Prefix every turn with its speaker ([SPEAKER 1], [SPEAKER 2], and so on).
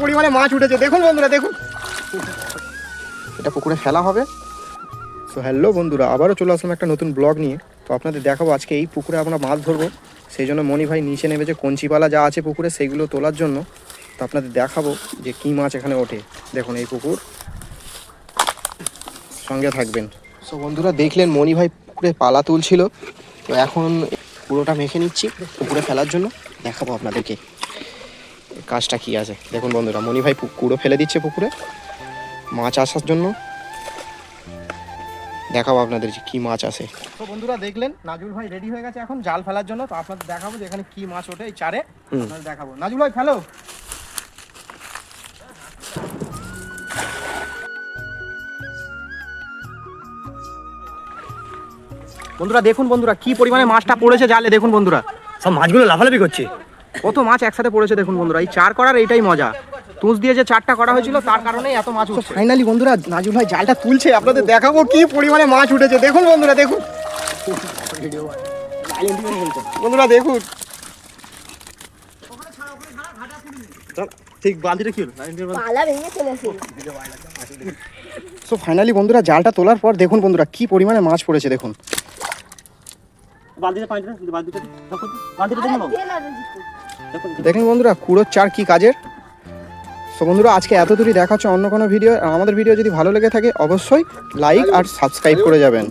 [SPEAKER 1] পরিমাণে মাছ উঠেছে দেখুন বন্ধুরা, দেখুন এটা পুকুরে ফেলা হবে। তো হ্যালো বন্ধুরা, আবারও চলে আসলাম একটা নতুন ব্লগ নিয়ে। তো আপনাদের দেখাবো আজকে এই পুকুরে আমরা মাছ ধরবো, সেই জন্য মনি ভাই নিচে নেমেছে কঞ্চিপালা যা আছে পুকুরে সেগুলো তোলার জন্য। তো আপনাদের দেখাবো যে কী মাছ এখানে ওঠে। দেখুন এই পুকুর, সঙ্গে থাকবেন। সো বন্ধুরা দেখলেন মনি ভাই পুকুরে পালা তুলছিল, তো এখন পুরোটা মেখে নিচ্ছি পুকুরে ফেলার জন্য। দেখাবো আপনাদেরকে কাজটা কি আছে। দেখুন বন্ধুরা, মনি ভাই কুড়ো ফেলে দিচ্ছে পুকুরে মাছ আসার জন্য। দেখাবো আপনাদের যে কি মাছ আসে। তো বন্ধুরা দেখলেন নাজুল ভাই রেডি হয়ে গেছে এখন জাল ফেলার জন্য। তো আপনাদের দেখাবো যে এখানে কি মাছ ওঠে এই চারে, আপনাদের দেখাবো। নাজুল ভাই ফেলো। বন্ধুরা দেখুন বন্ধুরা কি পরিমাণে মাছটা পড়েছে জালে। দেখুন বন্ধুরা
[SPEAKER 2] সব মাছগুলো লাফালাফি করছে,
[SPEAKER 1] কত মাছ একসাথে পড়েছে। দেখুন বন্ধুরা এই চার করার এইটাই মজা। তুষ দিয়ে যে চারটা করা হয়েছিল তার কারণেই এত মাছ উঠছে। ফাইনালি বন্ধুরা নাজুল ভাই জালটা তুলছে, আপনাদের দেখাবো কি পরিমাণে মাছ উঠেছে। দেখুন বন্ধুরা, দেখুন বন্ধুরা দেখুন
[SPEAKER 2] ঠিক বালতিটা কি হলো?
[SPEAKER 1] সো ফাইনালি বন্ধুরা জালটা তোলার পর দেখুন বন্ধুরা কি পরিমাণে মাছ পড়েছে। দেখুন দেখুন বন্ধুরা কুড়োর চার কি কাজের। সো বন্ধুরা আজকে এত দূরই দেখা হচ্ছে অন্য কোনো ভিডিও। আমাদের ভিডিও যদি ভালো লেগে থাকে অবশ্যই লাইক আর সাবস্ক্রাইব করে যাবেন।